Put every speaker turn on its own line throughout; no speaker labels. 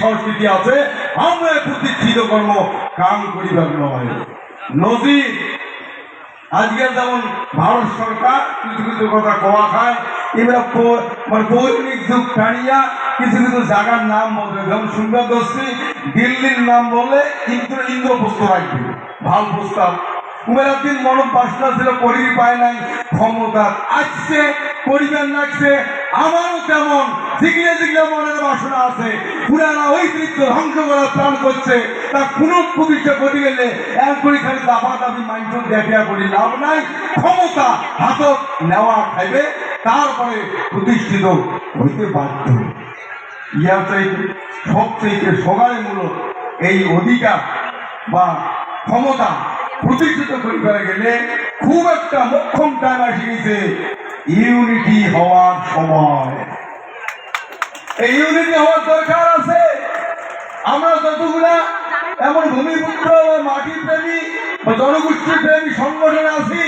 সংস্কৃতি আছে আমরা প্রতিষ্ঠিত কর্ম কাম করিবার নয়। নদী আজকে যেমন ভারত সরকার কিছু কিছু কথা কোয়া খায়, এবার মানে পৌরাণিক যুগ টানিয়া কিছু কিছু জায়গার নাম বলবে, যেমন সুন্দর দোষী দিল্লির নাম বলে ইন্দ্রপ্রস্থ রাখবে, ভাল প্রস্তাব। উমের দিন মরণ বাসনা ছিল, করিবি পায় নাই, ক্ষমতা আসছে পরিবার লাগছে। আমারও তেমন জিগলে জিগলে মনের বাসনা আছে, পুরানা ঐতিহ্য ধ্বংস করার প্ল্যান করছে। তা কোনো প্রতিষ্ঠা করতে গেলে এক করে খালি দাবা দাবি মাইন্ড দেখা করি লাভ নাই, ক্ষমতা হাতত নেওয়া খাইবে, তারপরে প্রতিষ্ঠিত হইতে বাধ্য। ইয়া চাইতে সবচেয়ে সকালমূলক এই অধিকার বা ক্ষমতা প্রতিষ্ঠিত করিবার গেলে খুব একটা মোক্ষম টাইম আসে গেছে, ইউনিটি হওয়ার সময়। এই ইউনিটি হওয়ার দরকার আছে। আমরা যতগুলা এমন ভূমিপুত্র মাটির প্রেমী বা জনগোষ্ঠীর প্রেমী সংগঠন আছি,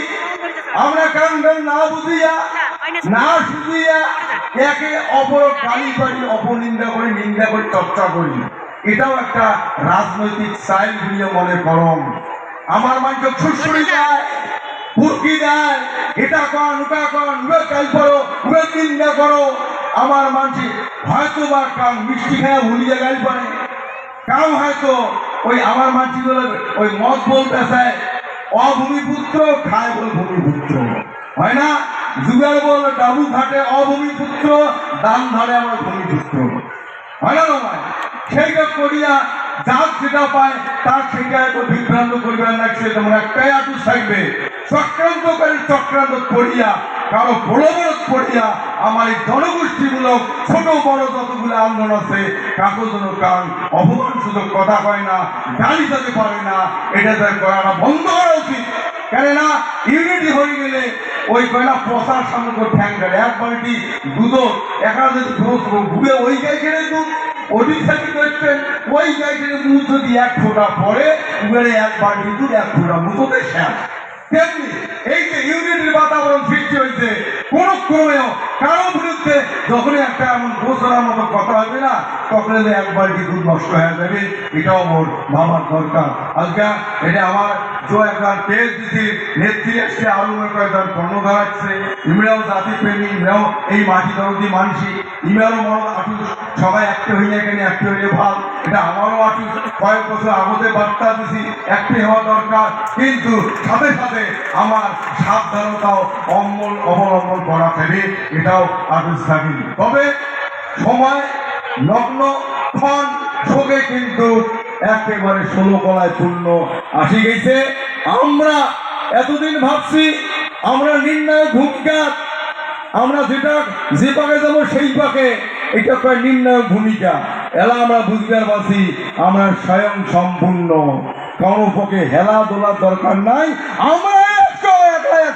আমরা কান কান না বুঝিয়া না শুধিয়া একে অপর গালি পারি, অপনিন্দা করি, নিন্দা করি, চর্চা করি। এটাও একটা রাজনৈতিক স্টাইল বলে মনে করম। আমার মানকে ছুটছুড়ি দেয়, ফুরকি দেয়, এটা কর ওটা কর, উবে কাল করো, উবে নিন্দা করো। আমার মানছি হয়তো বা কাম মিষ্টি খায় ভুলিয়ে গাল পারে, কাম হয়তো ওই আমার মানছি ওই মদ বলতে চায় অভূমিপুত্র, খায় বল ভূমিপুত্র, হয় না? যুগের বল ডাবু ঘাটে অভূমিপুত্র, দান ধরে আমার ভূমিপুত্র, হয় না? নয় সেইটা করিয়া যার যেটা পায় তার সেটা এত বিভ্রান্ত করিবার লাগছে। তেমন একটাই আটুস থাকবে, চক্রান্ত করে চক্রান্ত করিয়া কারো প্রলোভন করিয়া আমার এই জনগোষ্ঠীমূলক ছোট বড় যতগুলো আন্দোলন আছে কাগজ কারণ অপমান সুযোগ কথা কয় না, গালি যেতে পারে না, এটা করাটা বন্ধ করা উচিত। কেননা ইউনিটি হয়ে গেলে ওই কয়না প্রচার সামগ্রী ঠ্যাং গেলে এক বাড়িটি দুধ একা যদি ঘুরে ওই গাই ছেড়ে দুধ অধিকারী করছেন, ওই গাইটের দুধ যদি এক ফোঁটা পরে উবেরে এক বাড়ি দুধ এক ফোঁটা মুখতে শেষ। তেমনি এই যে ইউনিটির বাতাবরণ সৃষ্টি হয়েছে, কোন ক্রমেও কারো বিরুদ্ধে যখনই একটা এমন ঘোষণার মতো কথা হবে না, তখন এক বাড়ি দুধ নষ্ট হয়ে যাবে। এটাও মোর ভাবার দরকার। আজকে এটা আমার जो একটা তেজ দিদি নেত্রী আসছে, আরো কয়েকজন কর্ণধার আসছে, ইমরাও জাতি প্রেমী, ইমরাও এই মাটি দরদি মানসি, ইমরাও মরণ আটু সবাই একটা হইয়া গেলে একটা হইলে ভাল। এটা আমারও আটু কয়েক বছর আগতে বার্তা দিছি একটি হওয়া দরকার, কিন্তু সাথে সাথে আমার সাবধানতাও অবলম্বন করা ফেলে এটাও আটুস থাকি। তবে সময় লগ্ন ক্ষণ শোকে কিন্তু একেবারে 16 গলায় পূর্ণ আসি গেছে। আমরা এতদিন ভাবছি আমরা নির্ণায়ক ভূমিকা, আমরা যেটা যে পাকে যাবো সেই পাকে, এটা কয় নির্ণায়ক ভূমিকা। এলা আমরা বুঝবার পারছি আমরা স্বয়ং সম্পূর্ণ, কারো পক্ষে হেলা দোলার দরকার নাই। আমরা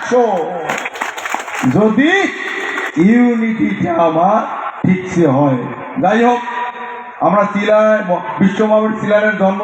100 যদি ইউনিটিটা আমার ঠিকছে হয়। যাই হোক, আমরা বিশ্বমানব সিলারের জন্ম